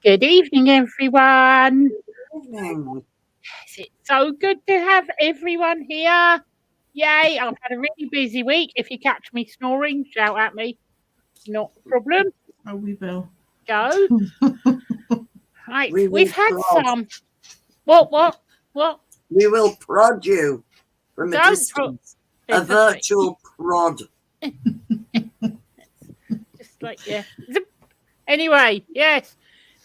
Good evening, everyone. Evening. It's so good to have everyone here. Yay, I've had a really busy week. If you catch me snoring, shout at me. Not a problem. Oh, we will. Go. Right, We we've will had prod. some. What? We will prod you from a Don't pro- distance. A It's just like, virtual prod. just like, yeah. Zip. Anyway, yes.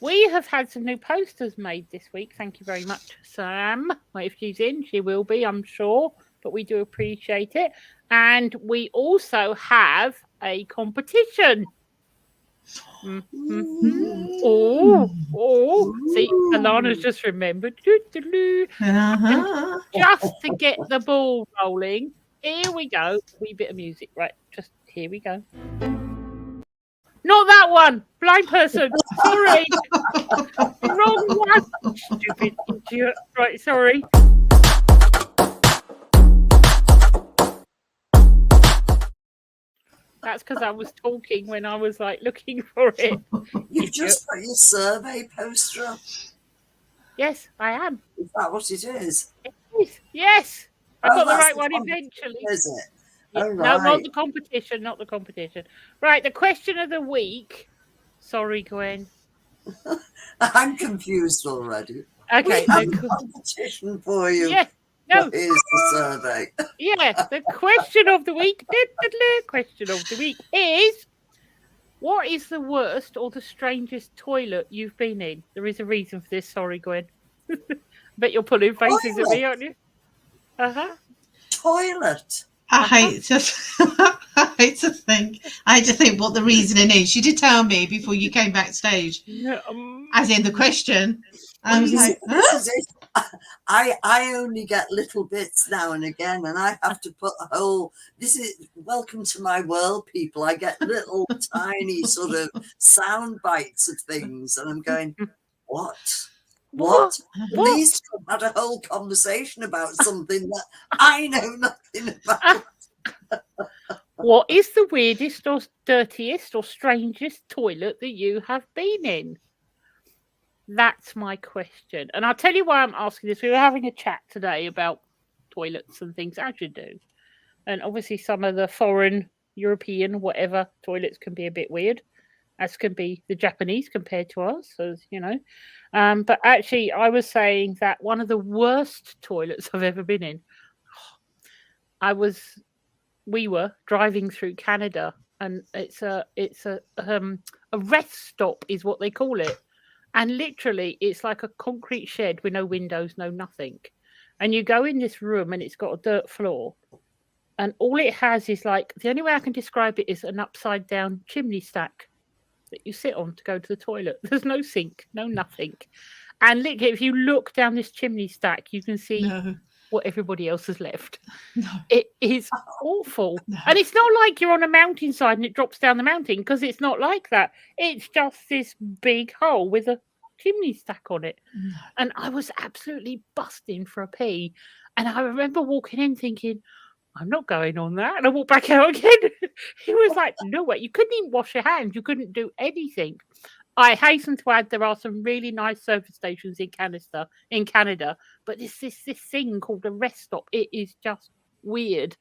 We have had some new posters made this week. Thank you very much, Sam. Well, if she's in, she will be, I'm sure. But we do appreciate it. And we also have a competition. See, Alana's just remembered. And just to get the ball rolling, here we go. Wee bit of music, right? Just here we go. Not that one. Blind person. Sorry. Wrong one. Stupid idiot. Right, sorry. That's because I was talking when I was like looking for it. You've just put your survey poster up. Yes, I am. Is that what it is? Yes. I got the that's right the one competition, eventually. is it? Yeah, Oh, no, not right. the competition, not the competition. Right, the question of the week. Sorry, Gwen. I'm confused already. Okay, We have a competition for you. yes, no, What is the survey? yeah, the question of the week. Question of the week is: what is the worst or the strangest toilet you've been in? There is a reason for this. Sorry, Gwen. Bet you're pulling faces at me, aren't you? Toilet. I hate to think. I hate to think what the reasoning is. You did tell me before you came backstage, as in the question. I was like, this is it. I only get little bits now and again, and I have to put a whole. This is welcome to my world, people. I get little tiny sort of sound bites of things, and I'm going, what? Please don't have a whole conversation about something that I know nothing about. What is the weirdest or dirtiest or strangest toilet that you have been in? That's my question. And I'll tell you why I'm asking this. We were having a chat today about toilets and things, as you do. And obviously, some of the foreign, European, whatever toilets can be a bit weird, as can be the Japanese compared to us, as you know. But actually, I was saying that one of the worst toilets I've ever been in, we were driving through Canada, and it's a rest stop is what they call it. And literally, it's like a concrete shed with no windows, no nothing. And you go in this room and it's got a dirt floor. And all it has is like, the only way I can describe it is an upside down chimney stack that you sit on to go to the toilet. There's no sink, no nothing. And literally, if you look down this chimney stack, you can see what everybody else has left. No. It is awful. No. And it's not like you're on a mountainside and it drops down the mountain, because it's not like that. It's just this big hole with a chimney stack on it. No. And I was absolutely busting for a pee. And I remember walking in thinking, I'm not going on that. And I walked back out again. It was like, no way. You couldn't even wash your hands. You couldn't do anything. I hasten to add there are some really nice service stations in Canada, but this thing called a rest stop. It is just weird.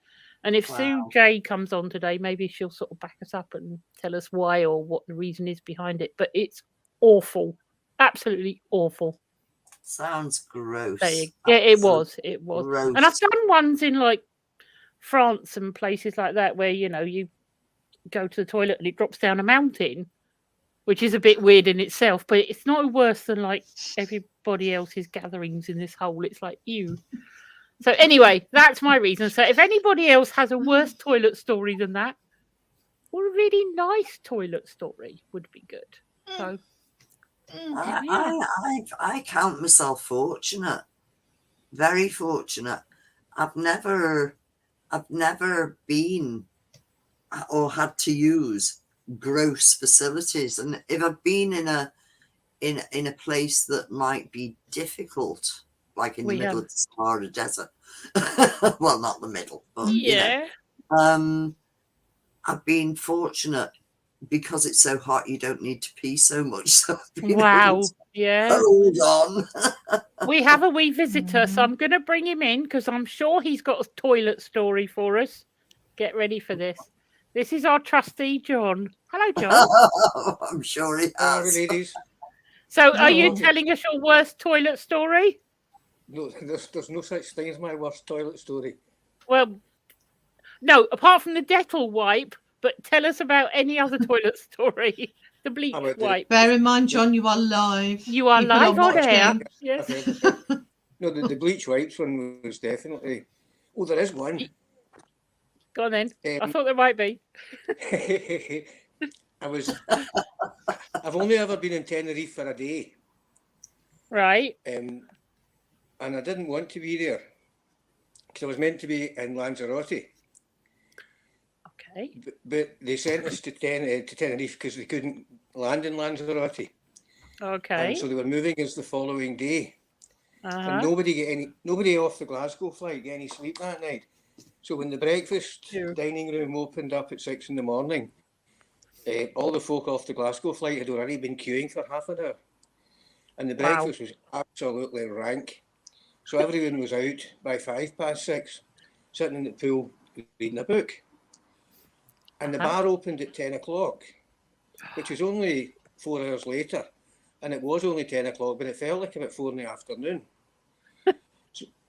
And if Sue J comes on today, maybe she'll sort of back us up and tell us why or what the reason is behind it. But it's awful, absolutely awful. Sounds gross. Yeah, it was. Gross. And I've done ones in like France and places like that where you go to the toilet and it drops down a mountain, which is a bit weird in itself, but it's not worse than like everybody else's gatherings in this hole. It's like, ew. So anyway, that's my reason. So if anybody else has a worse toilet story than that, or a really nice toilet story would be good. So I count myself fortunate, very fortunate. I've never been or had to use gross facilities, and if I've been in a place that might be difficult, like in the middle of the Sahara Desert, well, not the middle, but I've been fortunate because it's so hot, you don't need to pee so much. So I've been Wow. able to Yeah. hold on. We have a wee visitor, so I'm going to bring him in because I'm sure he's got a toilet story for us. Get ready for this. This is our trustee, John. Hello, John. I'm sure he Hello, has. ladies. So, are you Hello. telling us your worst toilet story? No, there's no such thing as my worst toilet story. Well, no, apart from the Dettol wipe, but tell us about any other toilet story. The bleach About the- wipe. Bear in mind, John, you are live. You are People live on air. watching. Yes. I've heard of it. No, the bleach wipes one was definitely. Oh, there is one. Go on then. I Um, thought there might be. I've only ever been in Tenerife for a day, Right. and I didn't want to be there because I was meant to be in Lanzarote, Okay. but they sent us to Tenerife because they couldn't land in Lanzarote, Okay. and so they were moving us the following day. And Uh-huh. nobody off the Glasgow flight get any sleep that night. So when the breakfast Sure. dining room opened up at 6 a.m, all the folk off the Glasgow flight had already been queuing for half an hour, and the Wow. breakfast was absolutely rank. So everyone was out by 6:05, sitting in the pool reading a book, and the Uh-huh. bar opened at 10 o'clock, which was only 4 hours later. And it was only 10 o'clock, but it felt like about 4 in the afternoon.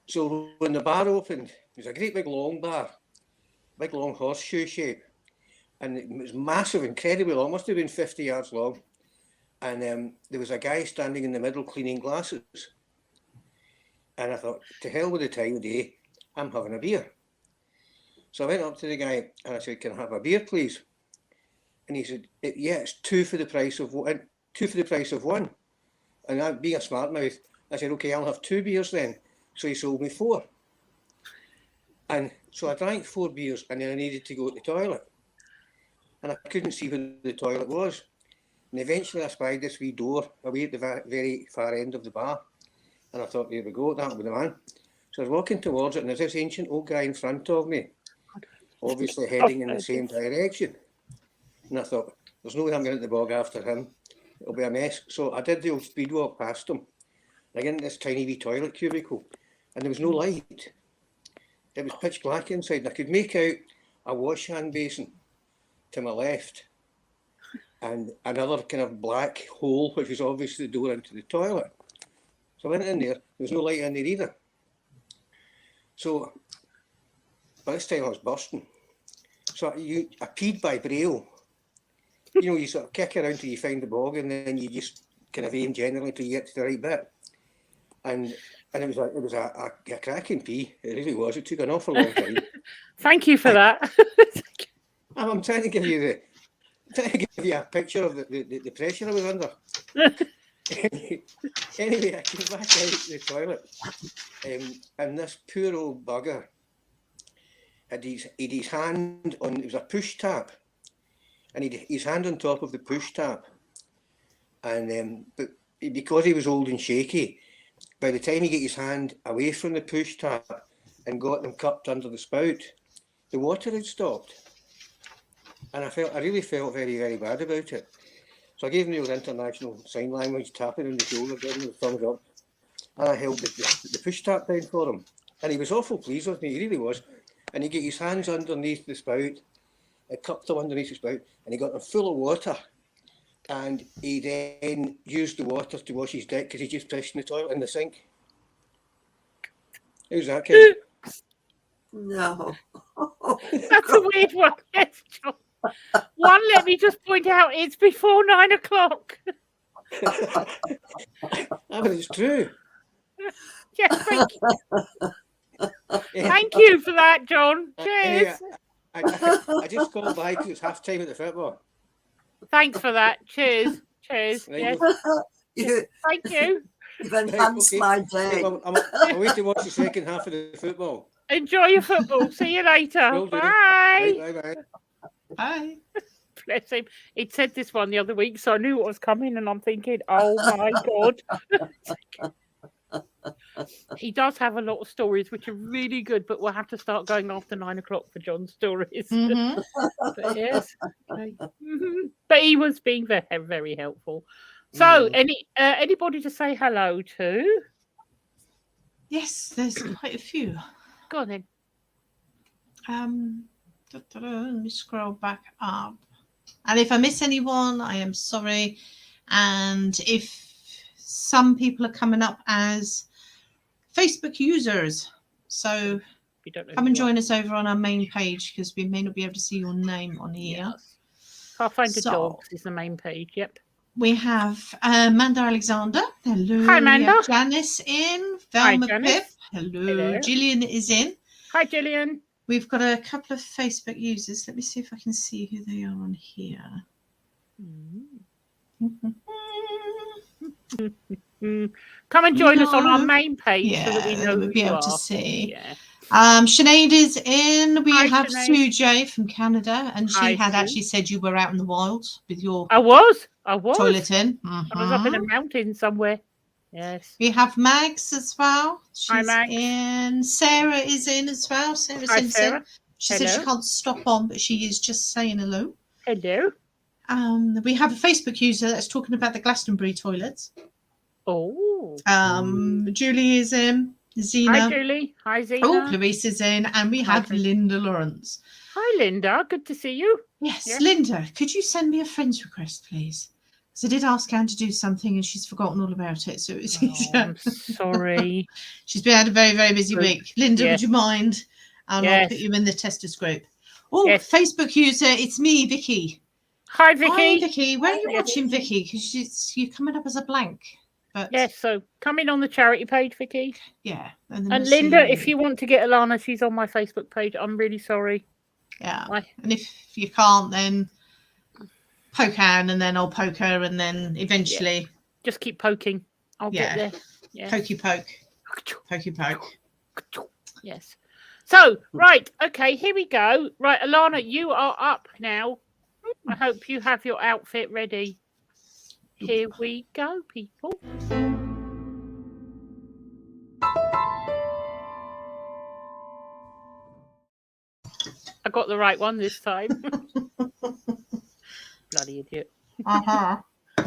So when the bar opened, it was a great big long bar, big long horseshoe shape. And it was massive, incredibly long, must have been 50 yards long. And there was a guy standing in the middle cleaning glasses. And I thought, to hell with the time of day, I'm having a beer. So I went up to the guy and I said, can I have a beer, please? And he said, yeah, it's two for the price of one. And I, being a smart mouth, I said, okay, I'll have 2 beers then. So he sold me 4. And so I drank 4 beers and then I needed to go to the toilet. And I couldn't see where the toilet was. And eventually I spied this wee door away at the very far end of the bar. And I thought, there we go, that'll be the man. So I was walking towards it and there's this ancient old guy in front of me, obviously heading in the same direction. And I thought, there's no way I'm going to the bog after him. It'll be a mess. So I did the old speed walk past him. I got into this tiny wee toilet cubicle and there was no light. It was pitch black inside and I could make out a wash hand basin to my left and another kind of black hole, which was obviously the door into the toilet. So I went in there, there was no light in there either. So by this time I was bursting. So I peed by braille. You know, you sort of kick around till you find the bog and then you just kind of aim generally till you get to the right bit. And it was a cracking pee. It really was. It took an awful long time. Thank you for that. I'm trying to give you a picture of the pressure I was under. Anyway, I came back out of the toilet, and this poor old bugger had his hand on. It was a push tap, and he'd his hand on top of the push tap, and but because he was old and shaky, by the time he got his hand away from the push tap and got them cupped under the spout, the water had stopped. And I really felt very, very bad about it. So I gave him the old international sign language tapping on the shoulder, giving him the thumbs up. And I held the push tap down for him. And he was awful pleased with me, he really was. And he got his hands underneath the spout, I cupped them underneath the spout, and he got them full of water. And he then used the water to wash his dick because he just pissed in the toilet in the sink. How's that, Kim? No. That's a weird one. Yes, John. One, let me just point out, it's before 9 o'clock. But it's true. Yes, thank you. Thank you for that, John. Anyway, Cheers. I just called by because it's half time at the football. Thanks for that. Cheers. Cheers. Right, Yes. Thank you. You've enhanced okay. my day. I'll wait to watch the second half of the football. Enjoy your football. See you later. Will do. Bye. Bye. Bye. Bless him. He'd said this one the other week, so I knew what was coming, and I'm thinking, oh my God. He does have a lot of stories which are really good, but we'll have to start going after 9 o'clock for John's stories. Mhm. But yes, okay. But he was being very, very helpful. So, anybody to say hello to? Yes, there's quite a few. Go on then. Let me scroll back up. And if I miss anyone, I am sorry. And if some people are coming up as Facebook users, so You don't know come who and you are. join us over on our main page because we may not be able to see your name on here. Yes. Pathfinder So- Dogs is the main page. Yep. We have Amanda Alexander. Hello. Hi, We Amanda. have Janice in. Hi, Velma Janice. Pip. Hello. Hello. Gillian is in. Hi, Gillian. We've got a couple of Facebook users. Let me see if I can see who they are on here. Come and join us on our main page Yeah, so that we know we'll who be you able are. to see. Yeah. Sinead is in. We Hi, have Sinead. Sue J from Canada, and she Hi, had Sue. actually said you were out in the wild with your I was. toilet in. I was up in a Mhm. mountain somewhere. Yes. We have Mags as well. She's Hi, Mags. in. Sarah is in as well. Sarah Hi, Simpson. Sarah. She said she Hello. can't stop on, but she is just saying hello. Hello. We have a Facebook user that's talking about the Glastonbury toilets. Oh. Julie is in. Zena. Hi, Julie. Hi, Zena. Oh, Clarice is in. And we Hi, have Clarice. Linda Lawrence. Hi, Linda. Good to see you. Yes, Yeah. Linda, could you send me a friend's request, please? Because I did ask Anne to do something and she's forgotten all about it, so it's Oh, easier. I'm sorry. She's been had a very, very busy Group. week. Linda, Yeah. would you mind? And I'll Yes. put you in the testers group. Oh, Yes. Facebook user, it's me, Vicky. Hi, Vicky. Hi, Vicky. Where are you Yes. watching, Vicky? Because you're coming up as a blank. But Yes, so come in on the charity page, Vicky. yeah. And, then And we'll Linda, see if you want to get Alana, she's on my Facebook page. I'm really sorry. Yeah. Bye. And if you can't, then poke Anne and then I'll poke her and then eventually Just keep poking. I'll Yeah. get there. Yeah. pokey poke. Pokey poke. Yes. So, right. Okay, here we go. Right, Alana, you are up now. I hope you have your outfit ready. Here we go, people. I got the right one this time. Bloody idiot. Uh-huh.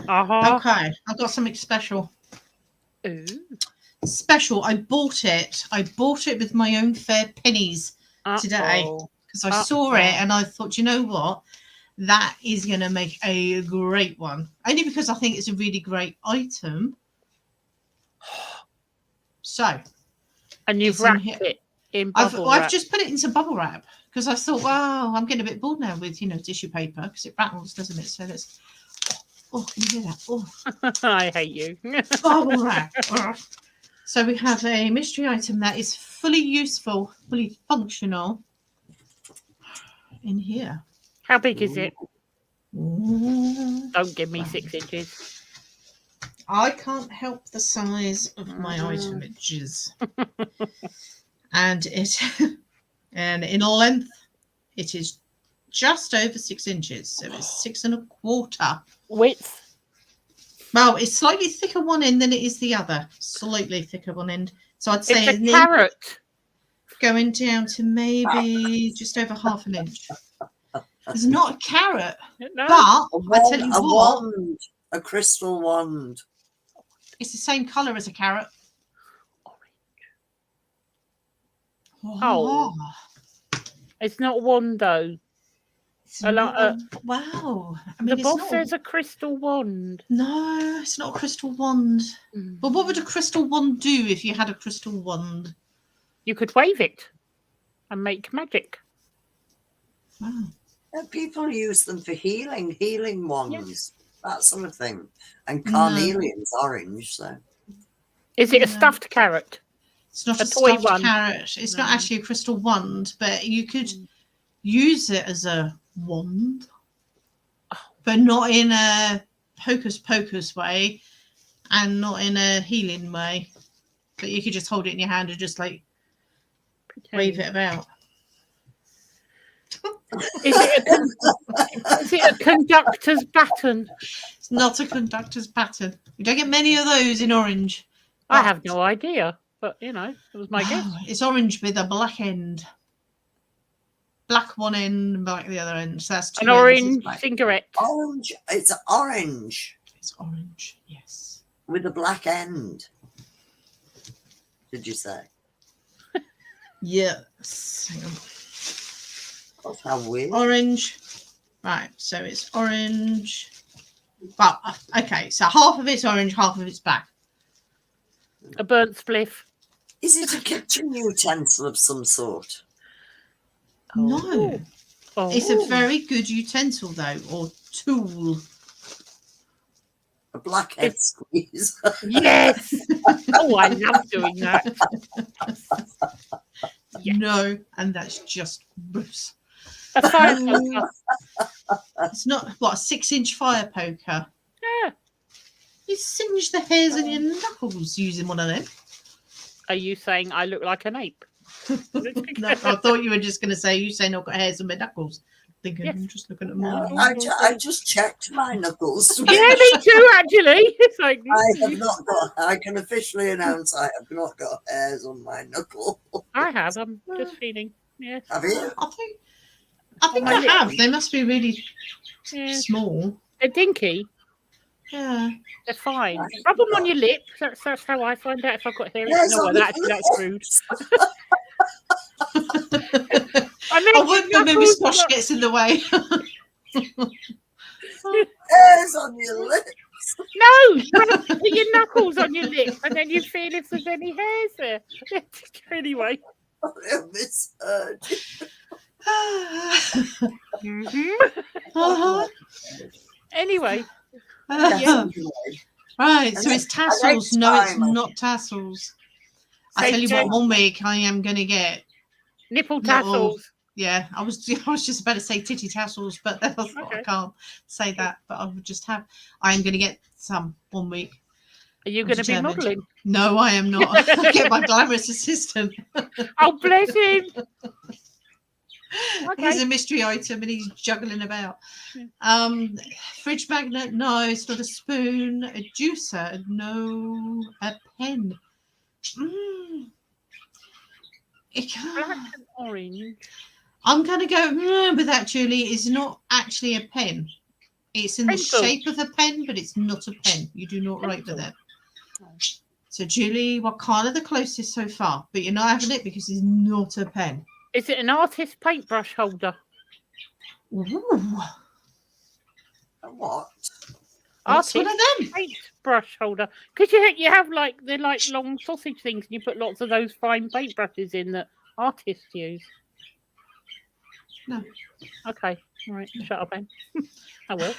Uh-huh. Okay. I've got something special. Ooh. Special. I bought it. I bought it with my own fair pennies today Uh-oh. because I saw it and I thought, you know what? That is going to make a great one. Only because I think it's a really great item. So. And you've It's in wrapped here. it in I've bubble wrap. just put it into bubble wrap because I thought, wow, I'm getting a bit bored now with, tissue paper because it rattles, doesn't it? So let's. Oh, can you hear that? Oh, I hate you. bubble wrap. Ugh. So we have a mystery item that is fully useful, fully functional in here. How big is it? Ooh. Don't give me 6 inches. I can't help the size of my items. And in length, it is just over 6 inches. So it's 6 1/4. Width? Well, it's slightly thicker one end than it is the other. Slightly thicker one end. So I'd say It's a carrot. going down to maybe just over 1/2 inch. It's not a carrot, No. but I tell you what, wand, a crystal wand. it's the same colour as a carrot. Oh. It's not one though. It's A lot, wow. I mean, The it's boss not says a crystal wand. No, it's not a crystal wand. But what would a crystal wand do if you had a crystal wand? You could wave it and make magic. Wow. People use them for healing wands, Yes. that sort of thing. And carnelian's orange, so. Is it a No. stuffed carrot? It's not A a toy stuffed one. carrot. It's not No. actually a crystal wand, but you could use it as a wand, but not in a hocus pocus way and not in a healing way. But you could just hold it in your hand and just like wave it about. Is it a conductor's baton? It's not a conductor's pattern. You don't get many of those in orange. I have no idea, but it was my guess. It's orange with a black end. Black one end and black the other end. So that's two An ends, orange it's black. cigarette. Orange. It's orange It's orange, yes. with a black end. Did you say? Yes. Hang on. That's how weird. Orange. Right, so it's orange. Well, okay, so half of it's orange, half of it's black. A burnt spliff. Is it a kitchen utensil of some sort? No. Oh. It's a very good utensil, though, or tool. A blackhead squeeze. Yes. Oh, I love doing that. Yeah. No, and that's just gross. A fire poker. It's not, what, a 6-inch fire poker? Yeah. You singe the hairs on your knuckles using one of them. Are you saying I look like an ape? No, I thought you were just going to say, you saying I've got hairs on my knuckles. Thinking, Yes. I'm just looking at No, mine. I just checked my knuckles. Yeah, me too, actually. It's like I have not got. I can officially announce I have not got hairs on my knuckle. I have. I'm just feeling. Yeah. Have you? I think my I lip. have. They must be really Yeah. small. They're dinky. Yeah. They're fine. Rub them on your lips. That's how I find out if I've got hair. Hairs No, on well, your actually, that's rude. I I wouldn't know, maybe knuckles, squash but- gets in the way. Hairs on your lips. No, put your knuckles on your lips, and then you feel if there's any hairs there. Anyway. I misheard. Uh-huh. Anyway, Right, so it's tassels. No, it's time. not tassels. I Say tell you Jen- what, one week I am going to get. nipple Little- tassels. Yeah, I was just about to say titty tassels, but then I thought I Okay. can't say that. But I would just have. I am going to get some one week. Are you I'm going to be determined. modelling? No, I am not. I'll get my glamorous assistant. Oh, bless him. Okay. He's a mystery item and he's juggling about. Yeah. Fridge magnet, no, it's not a spoon. A juicer, no. A pen. Black and orange. I'm going to go with that, Julie. It's not actually a pen. It's in Pencil. the shape of a pen, but it's not a pen. You do not write with it. So, Julie, we're kind of the closest so far, but you're not having it because it's not a pen. Is it an artist paintbrush holder? Ooh, What? what's Artist one of them? paintbrush holder. Because you have they're like long sausage things, and you put lots of those fine paintbrushes in that artists use. No. Okay. All right. Shut up, Ben. I will.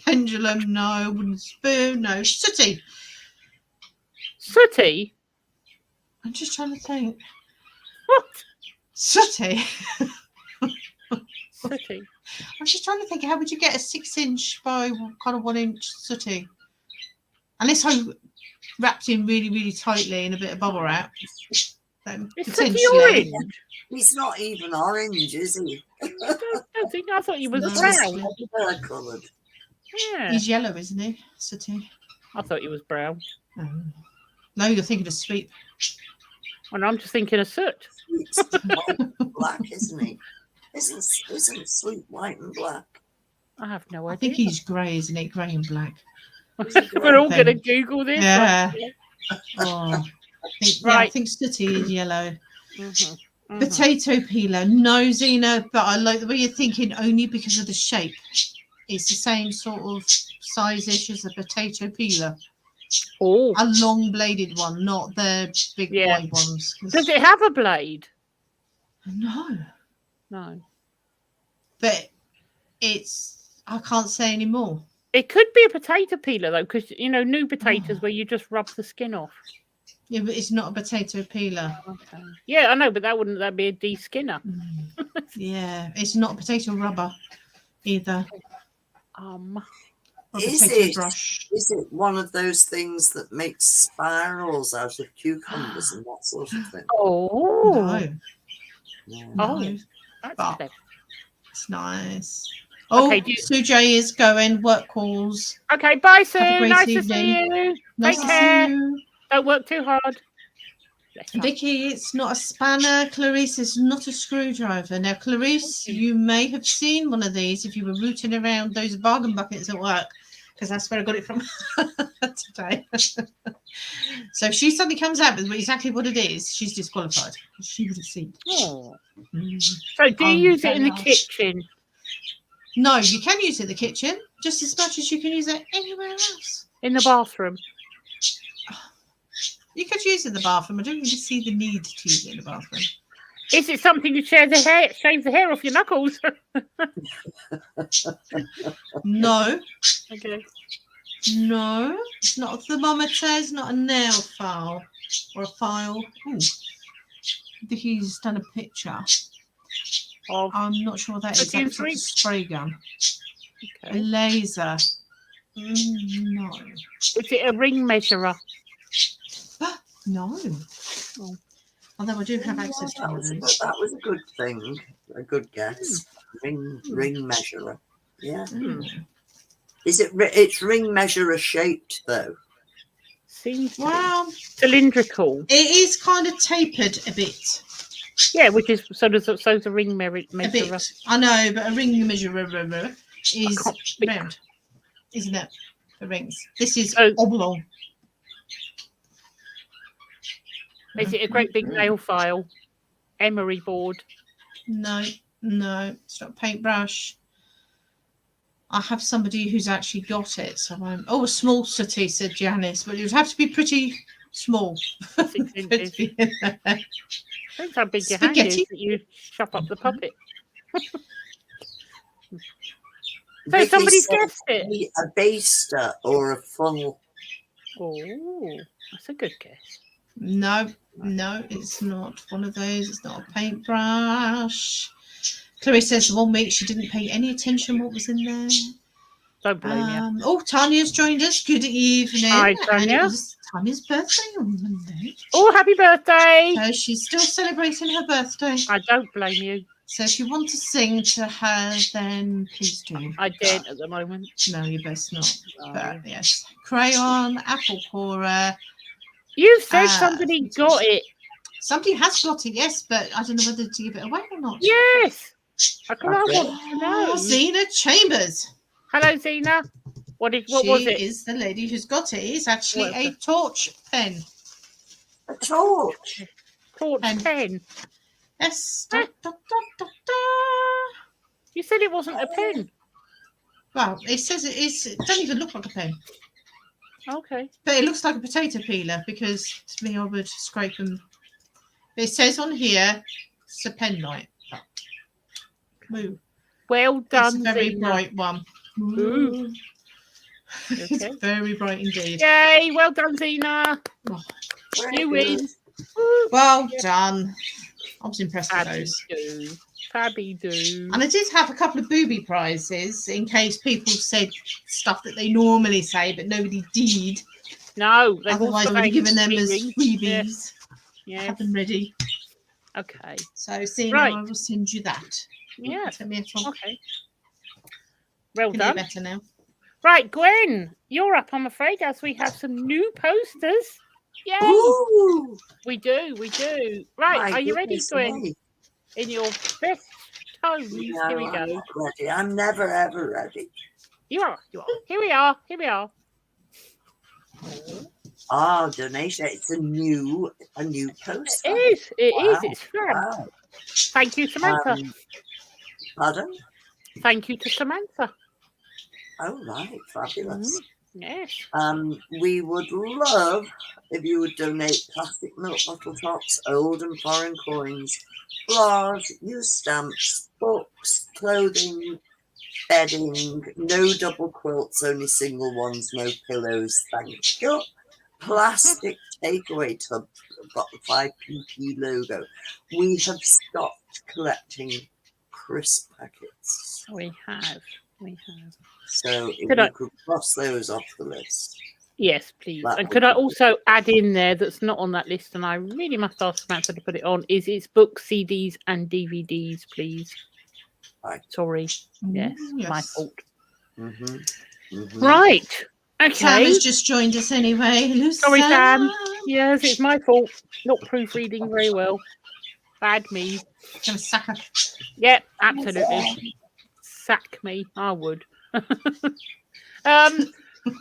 Pendulum, no. Wooden spoon, no. Sooty. Sooty. I'm just trying to think. What? Sooty. Sooty. I'm just trying to think. How would you get a 6-inch by kind of 1-inch sooty? Unless I wrapped in really, really tightly in a bit of bubble wrap. Then It's potentially. sooty orange. He's not even orange, is he? I don't think. I thought he was No. brown. They're coloured. Yeah. He's yellow, isn't he? Sooty. I thought he was brown. No, you're thinking of sweet. And I'm just thinking of soot. Sweet's white and black, isn't he? Isn't sweet white and black? I have no I idea. think he's grey, isn't it? Grey and black. We're all going to Then- Google this. Yeah. Oh, I Right. think sooty is yellow. Mhm, mhm. Potato peeler. No, Zena, but I like the way you're thinking only because of the shape. It's the same sort of size-ish as a potato peeler. Oh, A long bladed one, not the big Yeah. wide ones. 'cause- does it have a blade? No, No. but I can't say any more. It could be a potato peeler though, because new potatoes where you just rub the skin off. Yeah, but it's not a potato peeler. Okay. Yeah, I know, but that'd be a de-skinner. Yeah, it's not a potato rubber either. Or Is potato it? brush. Is it one of those things that makes spirals out of cucumbers and that sort of thing? Oh, No, Yeah. Oh. no, that's But- clever. it's nice. Oh, Okay, do you- Sue J is going. Work calls. Okay, bye, Sue. Have a great Nice to evening. see you. Nice Take to care. see you. Don't work too hard. Bless her. Vicky, it's not a spanner. Clarice, it's not a screwdriver. Now, Clarice, you may have seen one of these if you were rooting around those bargain buckets at work, because that's where I got it from today. So if she suddenly comes out with exactly what it is, she's disqualified. She would have seen. Oh. Mm. So do you use it in the very kitchen? No, you can use it in the kitchen just as much as you can use it anywhere else. In the bathroom? You could use it in the bathroom. I don't really see the need to use it in the bathroom. Is it something to shave the hair off your knuckles? No. Okay. No, it's not a thermometer, it's not a nail file or a file. Ooh. Vicky's done a picture. Of, I'm not sure what that is. Okay, That's like a spray gun. A okay. laser. No. Is it a ring measurer? No. Oh. Although I do have access to that one of those. was a good thing. A good guess. Ring measurer. Yeah. Mm. Is it? It's ring measurer shaped though. Seems to be Well, cylindrical. it is kind of tapered a bit. Yeah, which is so's a ring measurer. A bit. I know, but a ring measurer is can't speak. round, isn't it? The rings. This is Oh. oblong. Is it a great big nail file? Emery board? No, it's not a paintbrush. I have somebody who's actually got it. So a small sooty, said Janice, but it would have to be pretty small. 6 for it inches. to be in there. Depends how big your hand is Spaghetti. that you chop up the puppet. So Vicky somebody's said guessed it. A baster or a funnel. Oh, that's a good guess. No, it's not one of those. It's not a paintbrush. Clarice says the 1 week she didn't pay any attention what was in there. Don't blame you. Oh, Tanya's joined us. Good evening. Hi, And Tanya. it was Tanya's birthday on Monday. Oh, happy birthday! So she's still celebrating her birthday. I don't blame you. So if you want to sing to her, then please do. I don't at the moment. No, you best not. No. But yes, crayon, apple corer. You said Ah, somebody got it. Somebody has got it, yes, but I don't know whether to give it away or not. Yes. I Okay. want to know. Zena Chambers. Hello, Zena. What was She it? is the lady who's got it. It's actually What is a torch pen. A torch. Torch Pen. pen. Yes. Huh? Da, da, da, da, da. You said it wasn't a pen. Well, it says it is. It doesn't even look like a pen, Okay. but it looks like a potato peeler because to me I would scrape them. It says on here it's a pen light. Moo. Well It's done, a very Zena. bright one. Ooh. It's Okay. very bright indeed. Yay! Well done, Zena. Very You good. win. Woo. Well done. I was impressed with Fabby those. do. Fabby do. And I did have a couple of booby prizes in case people said stuff that they normally say, but nobody did. No, they've Otherwise, I also would have given them made as rings. freebies. Yeah. I have them ready. Okay. So, Sina, Right. I will send you that. Yeah. Send me a top. Okay. Well Can do done. better now. Right, Gwen, you're up, I'm afraid, as we have some new posters. Yay! Ooh, We do. Right, my are you ready, goodness Gwen? me. In your best tones. No, Here we I'm go. not ready. I'm never ever ready. You are. Here we are. Ah, donation. It's a new poster. It is. Wow. It's fab. Wow. Thank you, Samantha. Pardon? Thank you to Samantha. Oh, right. Fabulous. Yes. We would love if you would donate plastic milk bottle tops, old and foreign coins, bras, used stamps, books, clothing, bedding, no double quilts, only single ones, no pillows, thank you. Plastic takeaway tub, got the 5PP logo. We have stopped collecting crisp packets. We have. So if Could you I- could cross those off the list. Yes, please. That And would could I be also add in there that's not on that list, and I really must ask Samantha to put it on, is it's books, CDs, and DVDs, please. Right. Sorry. Yes, Ooh, my yes. fault. Mm-hmm. Mm-hmm. Right. Sam Okay. has just joined us anyway. Hello, Sorry, Sam. Yes, it's my fault. Not proofreading very well. Bad me. Gonna sack her. Yeah, absolutely. Sack me. I would.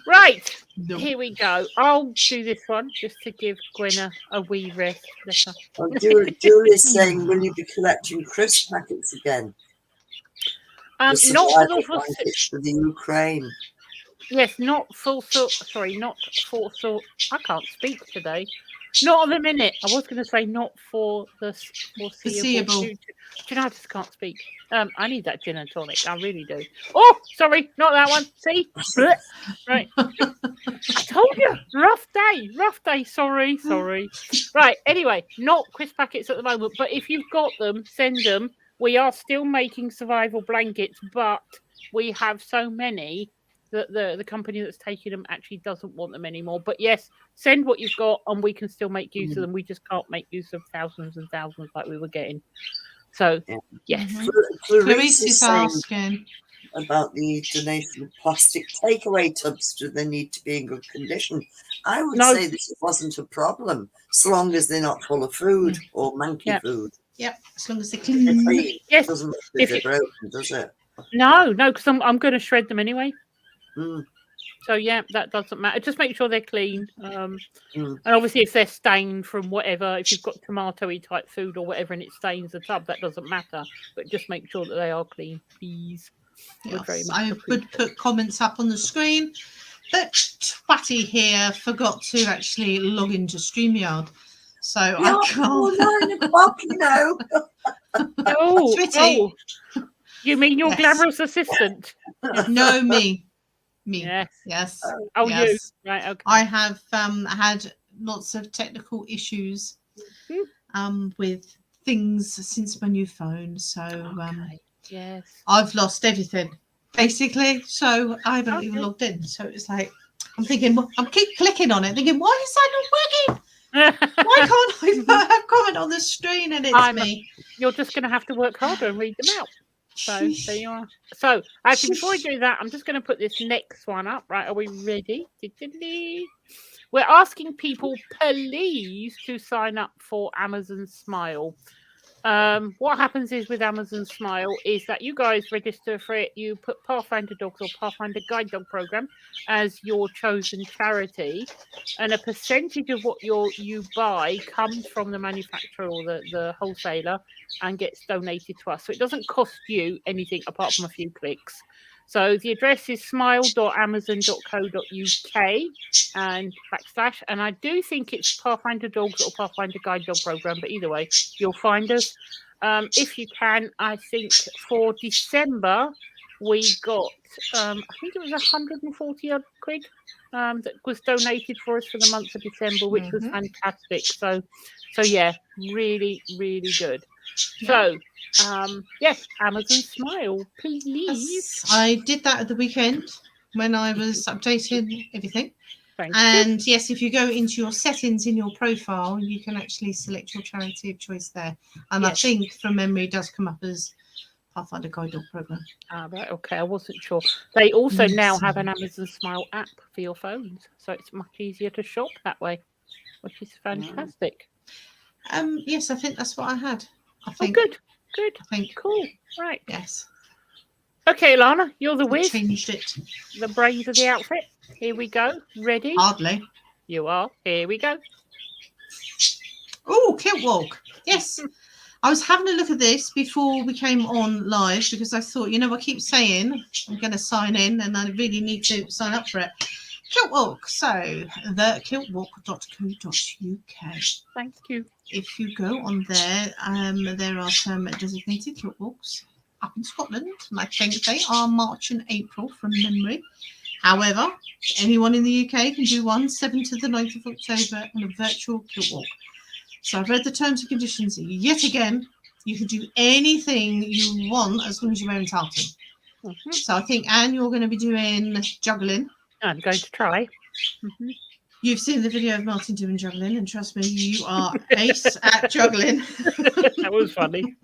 Right. No. Here we go. I'll do this one just to give Gwen a wee rest. Bless her. Oh, Julie's saying, will you be collecting crisp packets again? The Not for survival the blankets for the Ukraine. yes, not full sort. Sorry, not for sort. I can't speak today. Not at the minute. I was going to say not for the foreseeable Foreseeable. future. Do you know, I just can't speak. I need that gin and tonic. I really do. Oh, sorry, not that one. See, Blech. Right. I told you, rough day. Sorry. Right. Anyway, not crisp packets at the moment, but if you've got them, send them. We are still making survival blankets, but we have so many that the company that's taking them actually doesn't want them anymore. But yes, send what you've got, and we can still make use of them. We just can't make use of thousands and thousands like we were getting. So yes, Clarice is saying asking about the donation of plastic takeaway tubs. Do they need to be in good condition? I would say this wasn't a problem, so long as they're not full of food or manky food. Yep, as long as they're They're clean. clean. Yes. Doesn't matter if they're broken, does it? No, because I'm going to shred them anyway. Mm. So yeah, that doesn't matter. Just make sure they're clean. And obviously, if they're stained from whatever, if you've got tomatoey type food or whatever, and it stains the tub, that doesn't matter. But just make sure that they are clean, please. Yes, I would put comments up on the screen. But Twatty here forgot to actually log into StreamYard, so I can't. 9 o'clock, you know. Oh, you mean your glamorous assistant? No, me. Yes. Oh, yes. You. Right. Okay. I have had lots of technical issues with things since my new phone, so yes, I've lost everything basically. So I haven't even logged in. So it's like I'm thinking, I keep clicking on it, thinking, why is that not working? Why can't I have comment on the screen and it's me? You're just going to have to work harder and read them out. So there you are. So actually, before I do that, I'm just going to put this next one up. Right, are we ready? We're asking people, please, to sign up for Amazon Smile. What happens is with Amazon Smile is that you guys register for it. You put Pathfinder Dogs or Pathfinder Guide Dog Program as your chosen charity, and a percentage of what you buy comes from the manufacturer or the wholesaler and gets donated to us. So it doesn't cost you anything apart from a few clicks. So the address is smile.amazon.co.uk and /. And I do think it's Pathfinder Dogs or Pathfinder Guide Dog Program, but either way, you'll find us. If you can, I think for December, we got, I think it was 140 odd quid that was donated for us for the month of December, which was fantastic. So yeah, really, really good. So, yes, Amazon Smile, please. Yes, I did that at the weekend when I was updating everything. Thank you. Yes, if you go into your settings in your profile, you can actually select your charity of choice there. And I think from memory, it does come up as Pathfinder Guide Dog Program. Right, okay, I wasn't sure. They also now have an Amazon Smile app for your phones, so it's much easier to shop that way, which is fantastic. Yes, I think that's what I had. I think. Good. I think. Cool. Right. Yes. Okay, Lana, you're the whiz. Changed it. The brains of the outfit. Here we go. Ready? Hardly. You are. Here we go. Oh, Kilt Walk. Yes. I was having a look at this before we came on live because I thought, I keep saying I'm going to sign in and I really need to sign up for it. Kilt Walk. So, thekiltwalk.co.uk. Thank you. If you go on there, there are some designated kilt walks up in Scotland, and I think they are March and April from memory. However, anyone in the UK can do one 7th to the 9th of October on a virtual kilt walk. So I've read the terms and conditions yet again. You can do anything you want as long as you're wearing tartan. So I think, Anne, you're going to be doing juggling. I'm going to try. You've seen the video of Martin doing juggling, and trust me, you are ace at juggling. That was funny.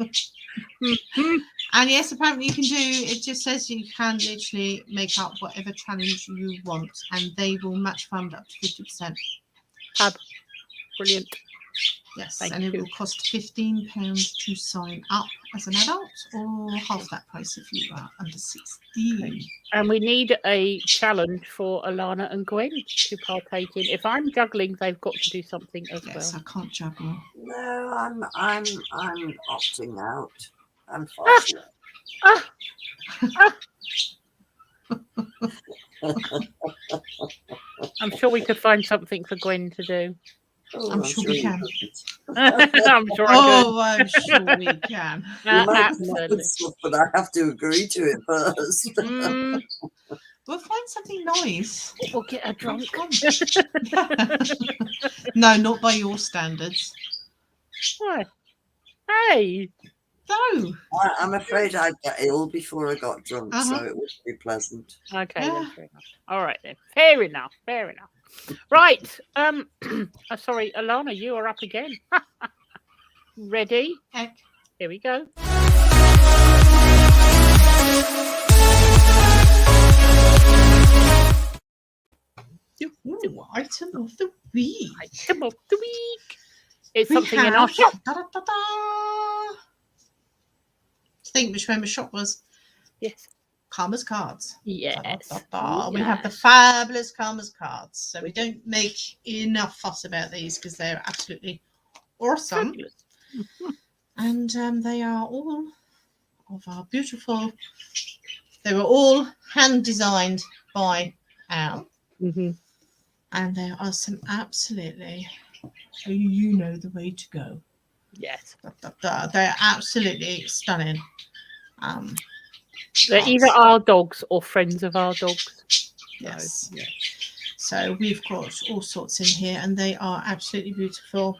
And yes, apparently you can do, it just says you can literally make up whatever challenge you want, and they will match fund up to 50%. Brilliant. Yes, Thank and it you. will cost £15 to sign up as an adult, or half that price if you are under 16. Okay. And we need a challenge for Alana and Gwen to partake in. If I'm juggling, they've got to do something as Yes, well. I can't juggle. No, I'm opting out. I'm far Ah! too. Ah! I'm sure we could find something for Gwen to do. Oh, I'm sure we you can. couldn't. I'm sure I Oh, I'm sure we can. You could. might come up with Absolutely. stuff, but I have to agree to it first. Mm, We'll find something nice. we'll get her drunk. No, not by your standards. Why? Hey. No. I'm afraid I'd get ill before I got drunk, so Uh-huh. it wouldn't be pleasant. Okay, Yeah. then fair enough. All right then. Fair enough. Fair enough. Right. Sorry, Alana, you are up again. Ready? Heck. Here we go. Ooh, item of the week. Item of the week. It's We something in have- our shop. Da-da-da-da. Think which one the shop was. Yes. Karma's cards. Yes. Da-da-da-da. We have the Yes. fabulous Karma's cards. So we don't make enough fuss about these because they're absolutely awesome. Fabulous. And they are all of our beautiful. They were all hand designed by Al. Mm-hmm. And there are some absolutely, you know the way to go. Yes. They're absolutely stunning. They're either our dogs or friends of our dogs. Yes. Yeah. So we've got all sorts in here, and they are absolutely beautiful.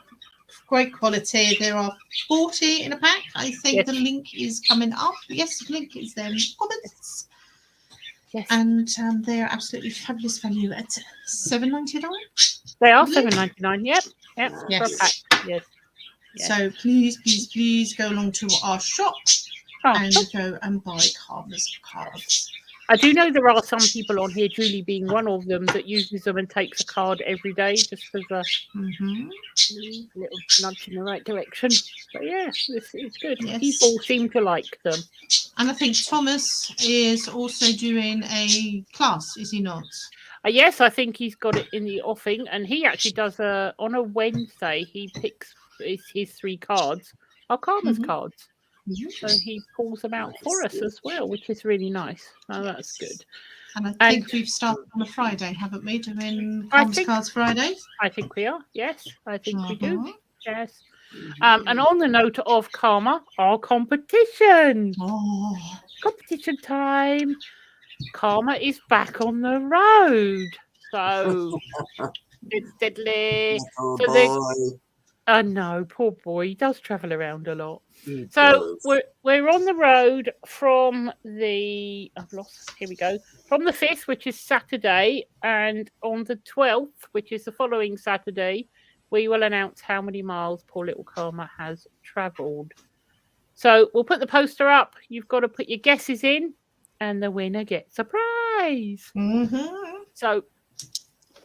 Great quality. There are 40 in a pack. I think Yes. the link is coming up. Yes, the link is there in the comments. Yes. And they are absolutely fabulous value at $7.99. They are Yeah. $7.99. Yep. Yep. Yes. For a pack. Yes. Yes. So please go along to our shop Oh, and go and buy Karma's cards. I do know there are some people on here, Julie being one of them, that uses them and takes a card every day just as a little nudge in the right direction. But yeah, it's good. Yes. People seem to like them. And I think Thomas is also doing a class, is he not? Yes, I think he's got it in the offing, and he actually does on a Wednesday. He picks his 3 cards, our Karma's Mhm. cards. So he pulls them out for us as well, which is really nice. So that's good. And I think we've started on a Friday, haven't we? Doing I Karma's think- cards Fridays. I think we are. Yes, I think we do. Mhm. Yes. And on the note of Karma, our competition. Oh, Competition time. Karma is back on the road. So it's deadly. Oh So they- boy. No, poor boy. He does travel around a lot. He So does. we're on the road from the here we go. From the 5th, which is Saturday, and on the 12th, which is the following Saturday, we will announce how many miles poor little Karma has travelled. So we'll put the poster up. You've got to put your guesses in, and the winner gets a prize. So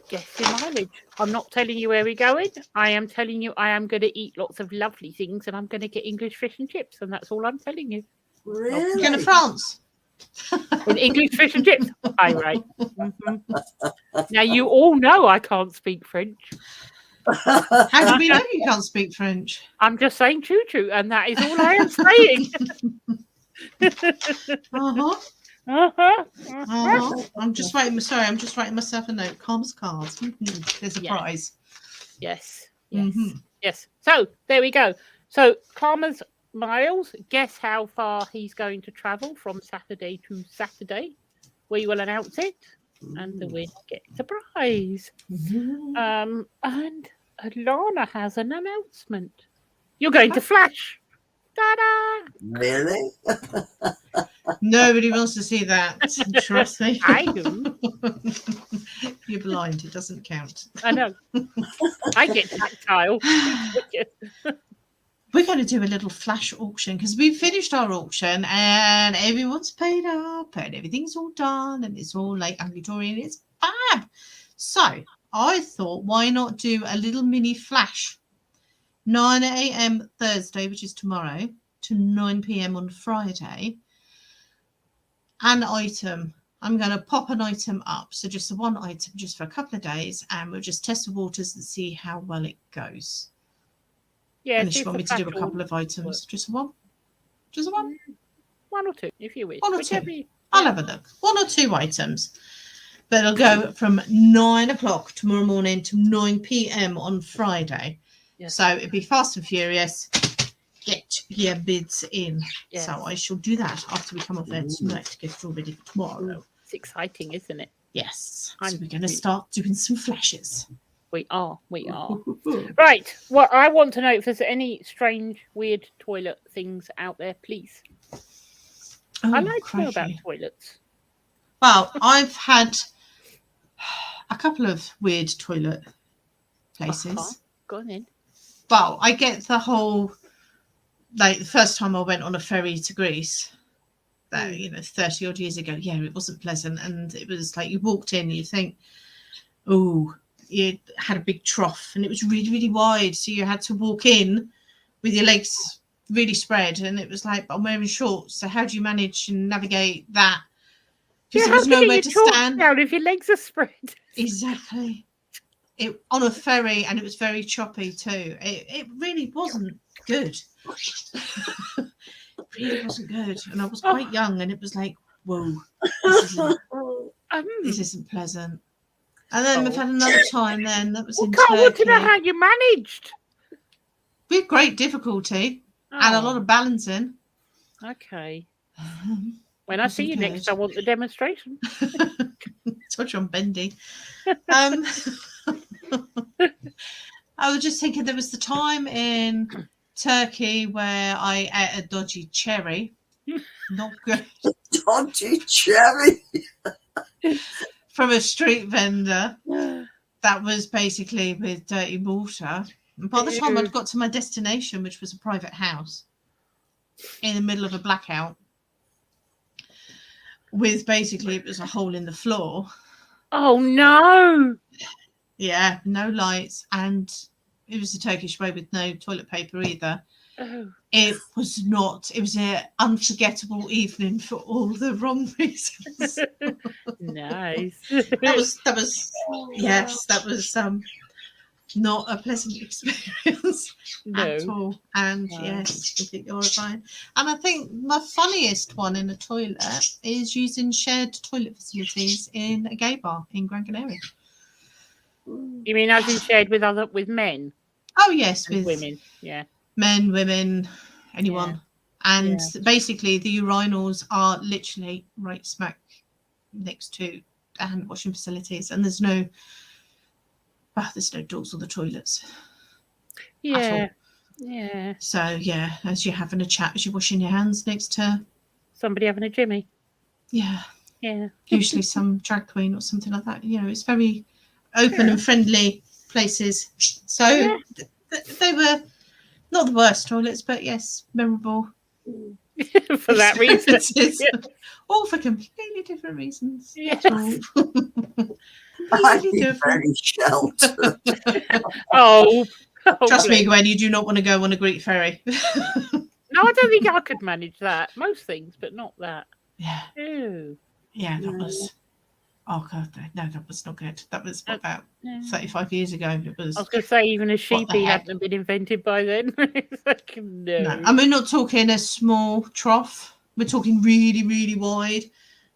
guess your mileage. I'm not telling you where we're going. I am telling you I am going to eat lots of lovely things, and I'm going to get English fish and chips, and that's all I'm telling you. Really? going to France. With English fish and chips. Aye, right. Now you all know I can't speak French. How do we know you can't speak French? I'm just saying choo choo, and that is all I am saying. Uh-huh. Uh-huh. Uh-huh. I'm just writing myself a note. Karma's cards. There's a Yeah. prize. Yes. Yes. Mhm. Yes. So there we go. So Karma's miles. Guess how far he's going to travel from Saturday to Saturday. We will announce it, and the winner gets a prize. And Alana has an announcement. You're going to Flash. Ta-da! Really? Nobody wants to see that. Trust me. I do. You're blind. It doesn't count. I know. I get tactile. We're going to do a little flash auction because we've finished our auction and everyone's paid up and everything's all done and it's all like hunky-dory and it's fab. So I thought, why not do a little mini flash? 9 a.m. Thursday, which is tomorrow, to 9 p.m. on Friday. An item. I'm going to pop an item up. So just the one item just for a couple of days, and we'll just test the waters and see how well it goes. Yeah, Unless see you if want the me to do a flash couple of orders items. work. Just one? Just one? One or two, if you wish. One or Whichever two. you- I'll have a look. 1 or 2 items. But it'll go from 9 o'clock tomorrow morning to 9 p.m. on Friday. Yes. So it'd be fast and furious. Get your bids in. Yes. So I shall do that after we come off air tonight to get it all ready for tomorrow. It's exciting, isn't it? Yes. I'm So we're going to really- start doing some flashes. We are. Right. Well, I want to know if there's any strange, weird toilet things out there, please. I like to know about crikey. toilets. Well, I've had a couple of weird toilet places. Uh-huh. Go on in. Well, I get the whole, like the first time I went on a ferry to Greece, that 30 odd years ago, yeah, it wasn't pleasant, and it was like you walked in and you think, oh, you had a big trough, and it was really, really wide, so you had to walk in with your legs really spread, and it was like, I'm wearing shorts, so how do you manage and navigate that? Because there was nowhere to stand. Down if your legs are spread. Exactly. It on a ferry, and it was very choppy too. It really wasn't good. It really wasn't good. And I was quite young, and it was like, whoa, this isn't pleasant. And then we've had another time then that was in Turkey. I want to know how you managed. With great difficulty and a lot of balancing. Okay. When I see you next, I want the demonstration. Touch on bendy. I was just thinking there was the time in Turkey where I ate a dodgy cherry. Not good. Dodgy cherry. From a street vendor that was basically with dirty water. And by the time I'd got to my destination, which was a private house in the middle of a blackout, with basically it was a hole in the floor. Oh no! Yeah, no lights, and it was the Turkish way with no toilet paper either. Oh. It was not. It was an unforgettable evening for all the wrong reasons. Nice. That was yes, that was not a pleasant experience at all. And yes, completely horrifying. And I think my funniest one in a toilet is using shared toilet facilities in a gay bar in Gran Canaria. You mean as in shared with men? Oh yes, with women. Yeah. Men, women, anyone. And basically the urinals are literally right smack next to the hand washing facilities, and there's no doors on the toilets. Yeah. So yeah, as you're having a chat as you're washing your hands next to somebody having a jimmy. Yeah. Yeah. Usually some drag queen or something like that. It's very open and friendly places. So they were not the worst toilets, but yes, memorable. For that reason. All for completely different reasons. Yes. I'd be very sheltered. Trust me, Gwen, you do not want to go on a Greek ferry. No, I don't think I could manage that. Most things, but not that. Yeah. Ew. Yeah, that was. Oh god, no, that was not good. That was about 35 years ago. It was. I was going to say even a sheepy hadn't been invented by then. It's like, no. And we're not talking a small trough. We're talking really, really wide,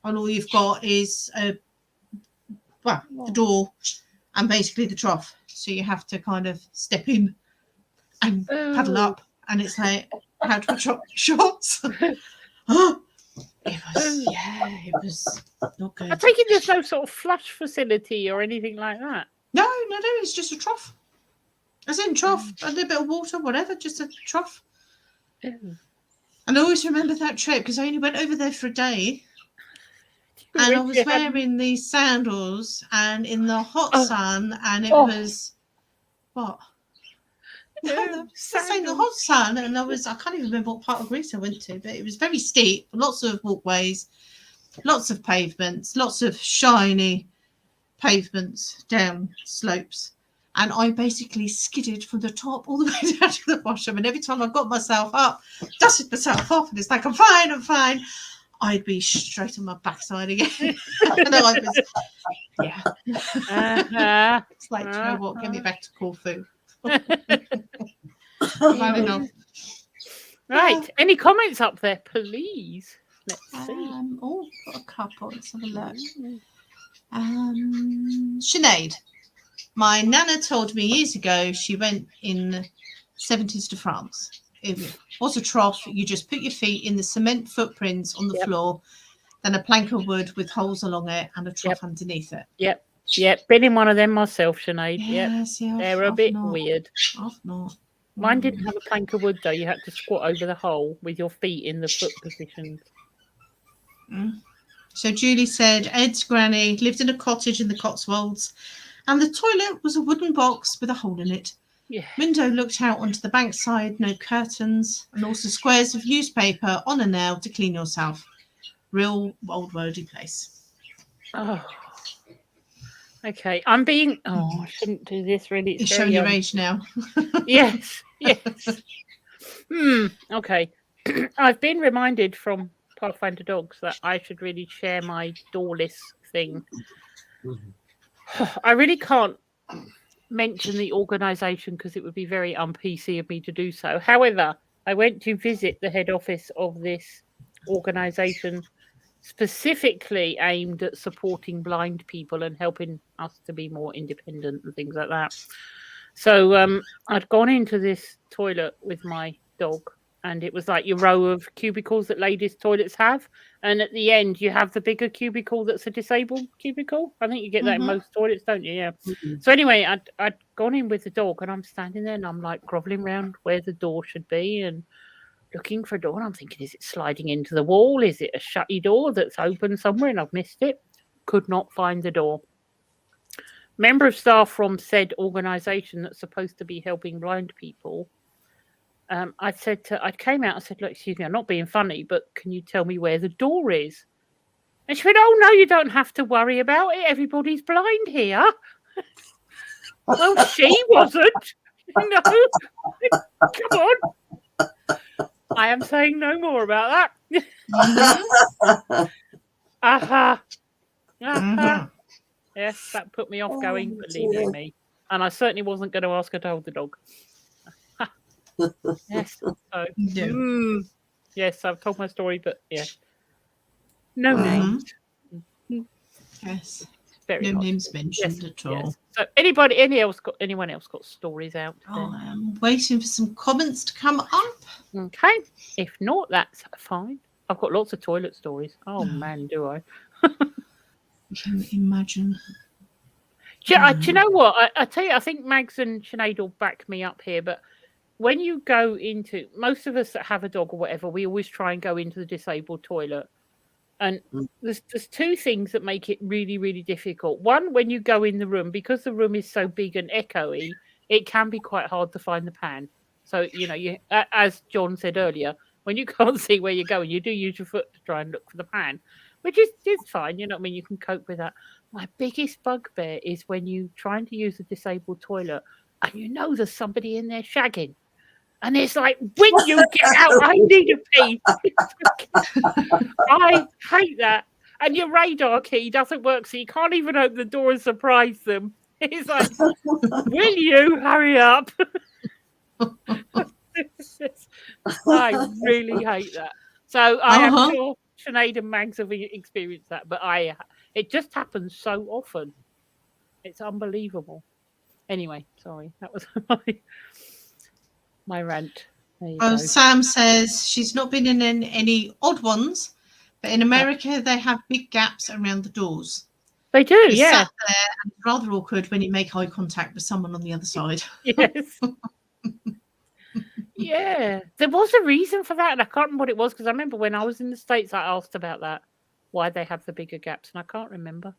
and all you've got is the door and basically the trough. So you have to kind of step in and paddle up, and it's like how to drop shots. It was not good. I take it there's no sort of flush facility or anything like that. No, it's just a trough. As in trough, a little bit of water, whatever, just a trough. Ew. And I always remember that trip because I only went over there for a day. And I was wearing these sandals and in the hot sun, and it was what? No, in the hot sun, and I can't even remember what part of Greece I went to, but it was very steep, lots of walkways, lots of pavements, lots of shiny pavements, down slopes. And I basically skidded from the top all the way down to the bottom. And every time I got myself up, dusted myself off, and it's like, I'm fine, I'd be straight on my backside again. And then I was, yeah. It's like, do you know what? Get me back to Corfu. Bad enough. Right. Any comments up there, please? Let's see. Got a couple. Let's have a look. Sinead. My nana told me years ago she went in the 70s to France. If it was a trough, you just put your feet in the cement footprints on the floor, then a plank of wood with holes along it and a trough underneath it. Yep. Been in one of them myself, Sinead. Yes, yeah, They're a bit not. weird. I've not. Mine didn't have a plank of wood, though. You had to squat over the hole with your feet in the foot positions. So Julie said Ed's granny lived in a cottage in the Cotswolds, and the toilet was a wooden box with a hole in it. Yeah. Window looked out onto the bankside, no curtains, and also squares of newspaper on a nail to clean yourself. Real old worldy place. Oh. Okay. I'm being... Oh, I shouldn't do this, really. It's showing your age now. Yes. Okay. I've been reminded from Pathfinder Dogs that I should really share my doorless thing. I really can't mention the organisation because it would be very un-PC of me to do so. However, I went to visit the head office of this organisation specifically aimed at supporting blind people and helping us to be more independent and things like that. So I'd gone into this toilet with my dog, and it was like your row of cubicles that ladies' toilets have. And at the end, you have the bigger cubicle that's a disabled cubicle. I think you get that in most toilets, don't you? Yeah. So anyway, I'd gone in with the dog, and I'm standing there, and I'm like groveling around where the door should be and looking for a door. And I'm thinking, is it sliding into the wall? Is it a shutty door that's open somewhere and I've missed it? Could not find the door. Member of staff from said organisation that's supposed to be helping blind people, I came out and said, look, excuse me, I'm not being funny, but can you tell me where the door is? And she went, oh, no, you don't have to worry about it. Everybody's blind here. Well, she wasn't. No. Come on. I am saying no more about that. Yes, that put me off going, believe you me. And I certainly wasn't going to ask her to hold the dog. Yes. So, yes, I've told my story, but yeah. No names. Yes. Very no odd. names mentioned at all. Yes. So anyone else got stories out? I'm waiting for some comments to come up. Okay. If not, that's fine. I've got lots of toilet stories. Oh man, do I? Can you imagine? Do you know what? I tell you, I think Mags and Sinead will back me up here, but when you go into, most of us that have a dog or whatever, we always try and go into the disabled toilet. And there's two things that make it really, really difficult. One, when you go in the room, because the room is so big and echoey, it can be quite hard to find the pan. So, you as John said earlier, when you can't see where you're going, you do use your foot to try and look for the pan, which is fine. You know what I mean? You can cope with that. My biggest bugbear is when you're trying to use a disabled toilet and you know there's somebody in there shagging. And it's like, when you get out, I need a pee. I hate that. And your radar key doesn't work, so you can't even open the door and surprise them. It's like, will you hurry up? I really hate that. So I am sure Sinead and Mags have experienced that, but it just happens so often. It's unbelievable. Anyway, sorry, that was my rant. Sam says she's not been in any odd ones, but in America they have big gaps around the doors. They do, You're yeah. sat there and it's rather awkward when you make eye contact with someone on the other side. Yes. Yeah, there was a reason for that, and I can't remember what it was, because I remember when I was in the States, I asked about that, why they have the bigger gaps, and I can't remember. I'm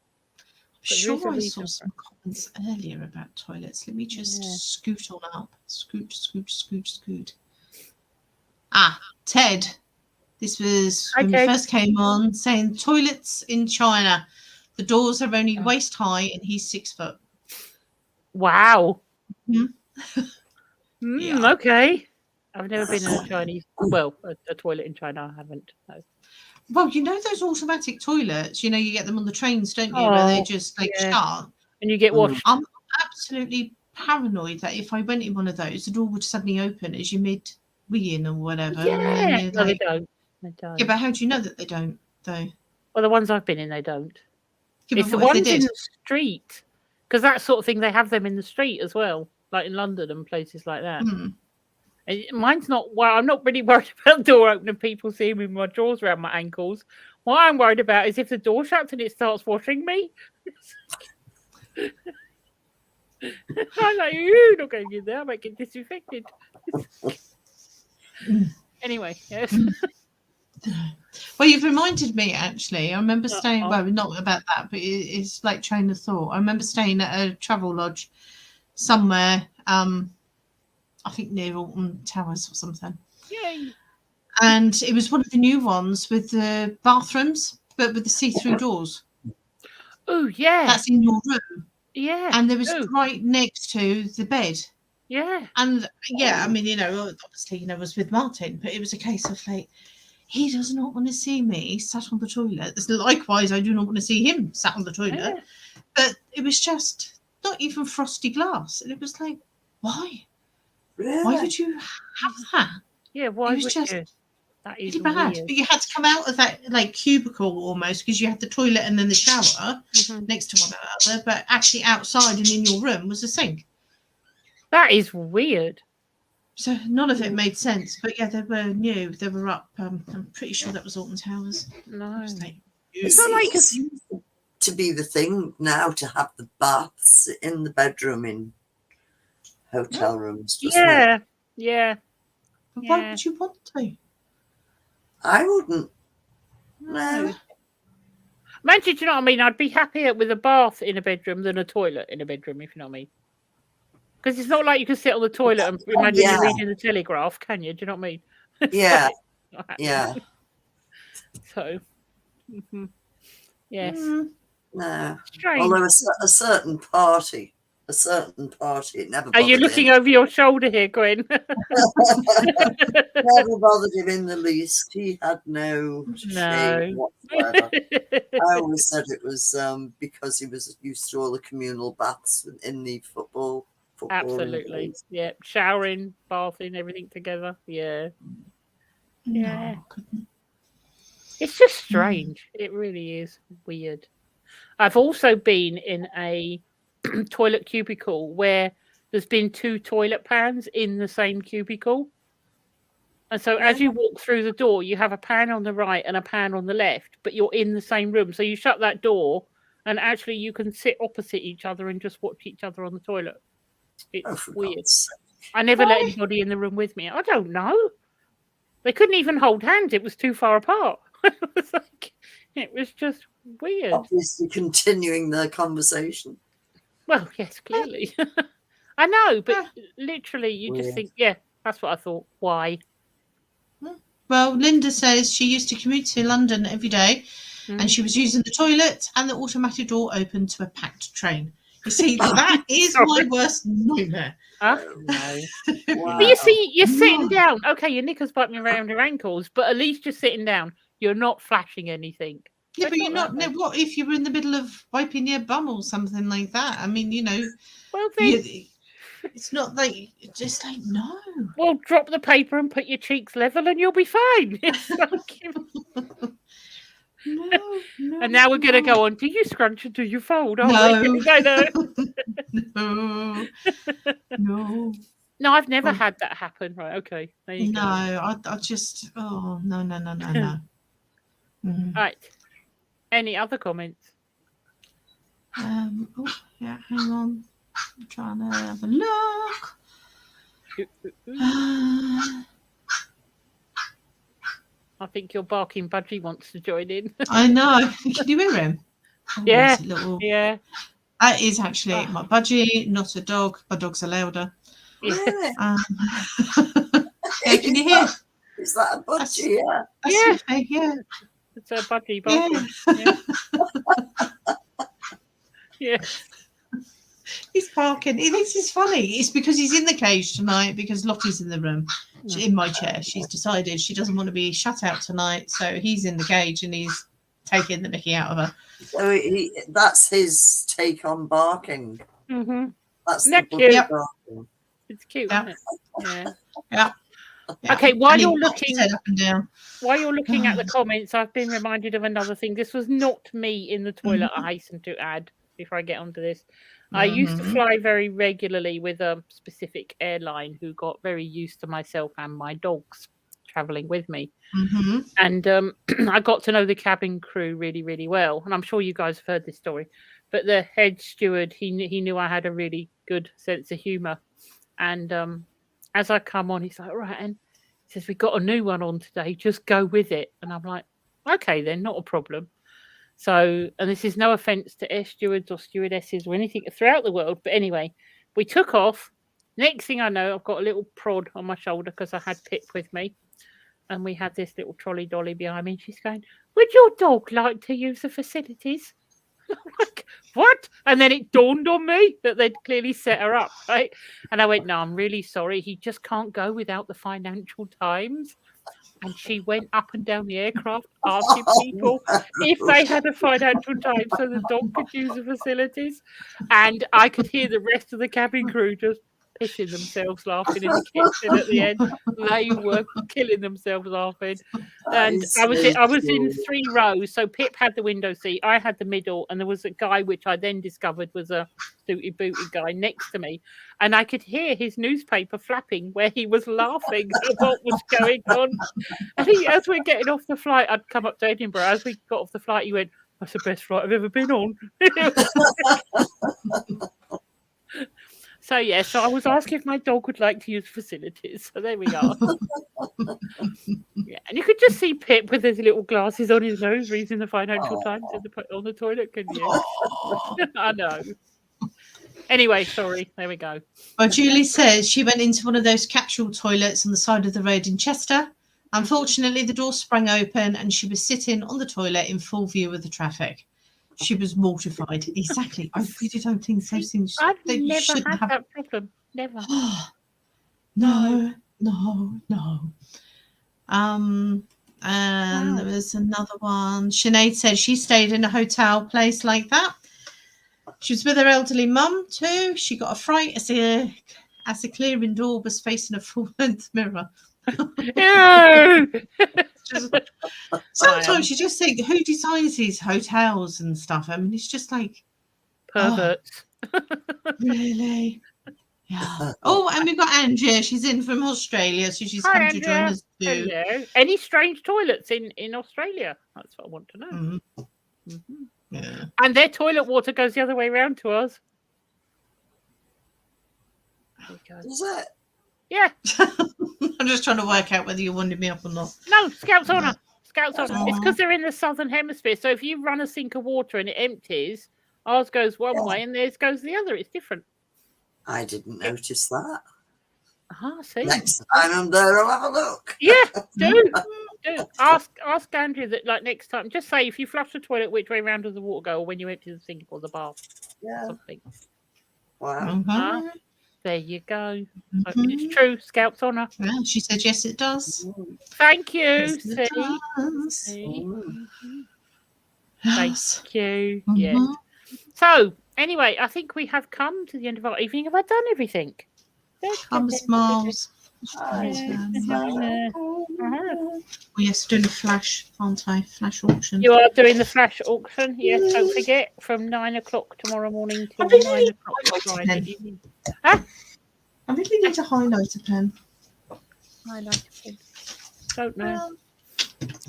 sure I saw some comments earlier about toilets. Let me just scoot on up. Scoot. Ted. This was when we first came on, saying toilets in China. The doors are only waist high, and he's 6 foot. Wow. Mhm. Yeah. Okay. I've never been in a Chinese, well, a toilet in China. I haven't. No. Well, you know those automatic toilets. You know you get them on the trains, don't you? Where they Oh, just like yeah. shut. And you get washed. I'm absolutely paranoid that if I went in one of those, the door would suddenly open as you mid-weeing or whatever. And then Yeah. you're No, they like, don't. They don't. yeah, but how do you know that they don't, though? Well, the ones I've been in, they don't. Yeah, It's but the what if ones they in did? the street. Because that sort of thing, they have them in the street as well. Like in London and places like that. Hmm. And mine's not, well, I'm not really worried about the door opening, people seeing me with my drawers around my ankles. What I'm worried about is if the door shuts and it starts washing me. I'm like, you're not going in there, I might get disinfected. Anyway, yes. Well, you've reminded me, actually. I remember staying, Uh-oh. well, not about that, but it's like train of thought. I remember staying at a travel lodge somewhere, I think near Alton Towers or something. Yay. And it was one of the new ones with the bathrooms, but with the see-through doors. Oh, yeah. That's in your room. Yeah. And there was Oh, right next to the bed. yeah. And yeah, I mean, you know, obviously, you know, I was with Martin, but it was a case of like, he does not want to see me sat on the toilet. Likewise, I do not want to see him sat on the toilet. Yeah. But it was just not even frosty glass. And it was like, why? Really? Why would you have that? Yeah, why It was would just you? That is really bad. weird. But you had to come out of that like cubicle almost because you had the toilet and then the shower Mhm. next to one another. But actually outside and in your room was a sink. That is weird. So none of it made sense. But yeah, they were new. They were up. I'm pretty sure that was Alton Towers. No. It was like, It's not like it seems to be the thing now to have the baths in the bedroom in hotel rooms, doesn't it? Yeah. Yeah. but why Yeah. would you want to? I wouldn't. No. Man, do you know what I mean? I'd be happier with a bath in a bedroom than a toilet in a bedroom, if you know what I mean. Because it's not like you can sit on the toilet and imagine Yeah. you're reading the Telegraph, can you? Do you know what I mean? It's Yeah. like, not happening. Yeah. So, yes. No. Strange. Although a certain party, it never Are bothered you looking him. over your shoulder here, Gwen? Never bothered him in the least. He had no shame whatsoever. I always said it was because he was used to all the communal baths in the football. Absolutely. days. Yeah. Showering, bathing, everything together. Yeah. Yeah. No, I couldn't. It's just strange. It really is weird. I've also been in a toilet cubicle where there's been 2 toilet pans in the same cubicle. And so as you walk through the door, you have a pan on the right and a pan on the left, but you're in the same room. So you shut that door and actually you can sit opposite each other and just watch each other on the toilet. It's Oh, for weird. God's sake. I never let anybody in the room with me. I don't know. They couldn't even hold hands. It was too far apart. It was just weird. Obviously continuing the conversation. Well, yes, clearly. I know, but Yeah. literally you just Weird. think, yeah, that's what I thought. Why? Well, Linda says she used to commute to London every day and she was using the toilet and the automatic door open to a packed train. You see, that is my worst nightmare. Oh, no. Wow. But you see, you're sitting No. down. Okay, your knickers button around your ankles, but at least you're sitting down. You're not flashing anything. Yeah, It's but you're not. that No, what if you were in the middle of wiping your bum or something like that? I mean, you know, Well, then, it's not like just like no. well, drop the paper and put your cheeks level, and you'll be fine. It's like, No, and now we're going to go on. Do you scrunch or do you fold? Oh, No. No. No, I've never Oh. had that happen. Right? Okay. There you No, go. I just no. Mm. Right. Any other comments? Oh yeah, hang on. I'm trying to have a look. I think your barking budgie wants to join in. I know. Can you hear him? Oh, Yeah. there's a little. Yeah. That is actually my budgie, not a dog. My dogs are louder. Really? Yeah, can you hear? Is that a budgie? Yeah. That's Yeah. okay, yeah. It's a budgie Yeah. barking. Yeah. Yeah. He's barking. He thinks it's funny. It's because he's in the cage tonight because Lottie's in the room. She's in my chair. She's decided she doesn't want to be shut out tonight. So he's in the cage and he's taking the mickey out of her. So that's his take on barking. Mm-hmm. That's Isn't that the cute? barking. It's cute, Yeah. isn't it? Yeah. Yeah. Okay, while And he you're knocks looking his head up and down. while you're looking at the comments, I've been reminded of another thing. This was not me in the toilet, I hasten to add, before I get onto this. I used to fly very regularly with a specific airline who got very used to myself and my dogs traveling with me. Mm-hmm. And I got to know the cabin crew really, really well. And I'm sure you guys have heard this story. But the head steward, he knew I had a really good sense of humour. And as I come on, he's like, right, and he says, we've got a new one on today. Just go with it. And I'm like, okay, then, not a problem. So, and this is no offence to air stewards or stewardesses or anything throughout the world. But anyway, we took off. Next thing I know, I've got a little prod on my shoulder because I had Pip with me. And we had this little trolley dolly behind me. And she's going, would your dog like to use the facilities? I'm like, what? And then it dawned on me that they'd clearly set her up, right? And I went, no, I'm really sorry. He just can't go without the Financial Times. And she went up and down the aircraft asking people if they had a Financial Times so the dog could use the facilities. And I could hear the rest of the cabin crew just pissing themselves laughing in the kitchen at the end. They were killing themselves laughing. And I was in 3 rows. So Pip had the window seat, I had the middle, and there was a guy which I then discovered was a suited booty guy next to me. And I could hear his newspaper flapping where he was laughing at what was going on. And as we're getting off the flight, I'd come up to Edinburgh. As we got off the flight, he went, that's the best flight I've ever been on. So, yeah, so I was asking if my dog would like to use facilities. So there we are. Yeah, and you could just see Pip with his little glasses on his nose reading the Financial Times on the toilet, couldn't you? I know. Anyway, sorry. There we go. Well, Julie says she went into one of those capsule toilets on the side of the road in Chester. Unfortunately, the door sprang open and she was sitting on the toilet in full view of the traffic. She was mortified. Exactly. I really don't think those things. I've never had that problem. Never. No. And Wow. there was another one. Sinead said she stayed in a hotel place like that. She was with her elderly mum too. She got a fright as the clearing door was facing a full-length mirror. No. Sometimes you just think, who designs these hotels and stuff? I mean, it's just like Perverts. really. Yeah. Oh, and we've got Andrea. She's in from Australia, so she's Hi, come to join Andrea. us too. Hello. Any strange toilets in Australia? That's what I want to know. Mhm. Mhm. Yeah. And their toilet water goes the other way around to us. There we go. Is it? Yeah. I'm just trying to work out whether you're winding me up or not. No, Scouts Honour. Scouts Honour. It's Oh. because they're in the southern hemisphere. So if you run a sink of water and it empties, ours goes one way and theirs goes the other. It's different. I didn't notice that. Ah, see. Next time I'm there, I'll have a look. Yeah, do. Ask Andrew that, like, next time. Just say if you flush the toilet, which way round does the water go, or when you empty the sink or the bath, Yeah. something. Wow. Ah, there you go. So Mhm. it's true. Scouts Honour. Yeah, she said yes, it does. Thank you. Yes, it See. does. See? Yes. Thank you. Yes. Mhm. So, anyway, I think we have come to the end of our evening. Have I done everything? Smiles. Yes, doing a flash, aren't I? Flash auction. You are doing the flash auction. Yes, don't forget, from 9 o'clock tomorrow morning till I really 9 need o'clock a highlighter Friday pen. evening. I really need a highlighter pen. Highlighter pen. Don't know.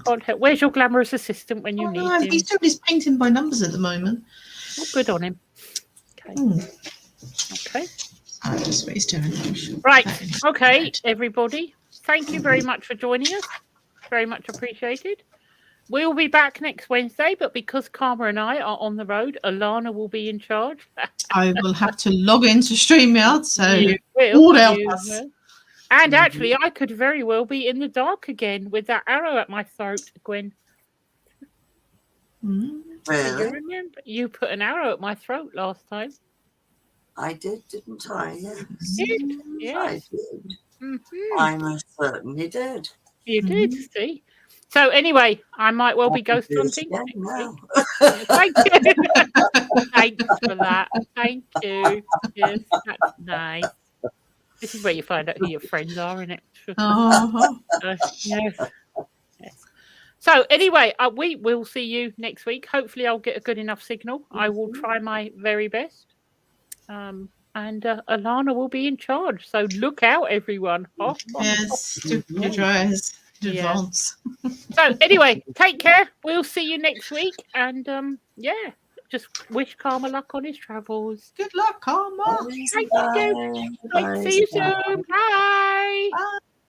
Can't help. Where's your glamorous assistant when you need him? He's doing his painting by numbers at the moment. Oh, good on him. Okay. Okay. Oh, that's what he's doing. Right. Okay, everybody. Thank you very much for joining us. Very much appreciated. We'll be back next Wednesday, but because Karma and I are on the road, Alana will be in charge. I will have to log into StreamYard, so You all will. help You us. will. And actually, I could very well be in the dark again with that arrow at my throat, Gwen. Mm. Do you Really? remember? You put an arrow at my throat last time. I did, didn't I? Yes. Yes. I did. Mhm. I most certainly did. You did, see. So anyway, I might well I be can ghost do it hunting again next now. week. Yeah, thank you. Thanks for that. Thank you. Yes, that's nice. This is where you find out who your friends are, isn't it? Oh, Yes. Yes. So anyway, we will see you next week. Hopefully, I'll get a good enough signal. I will try my very best. And Alana will be in charge. So look out, everyone. yes. Keep your Mhm. eyes in Yeah. advance. So anyway, take care. We'll see you next week. And yeah, just wish Karma luck on his travels. Good luck, Karma. Always Thank bye. you. Right, see you soon. Bye. Bye.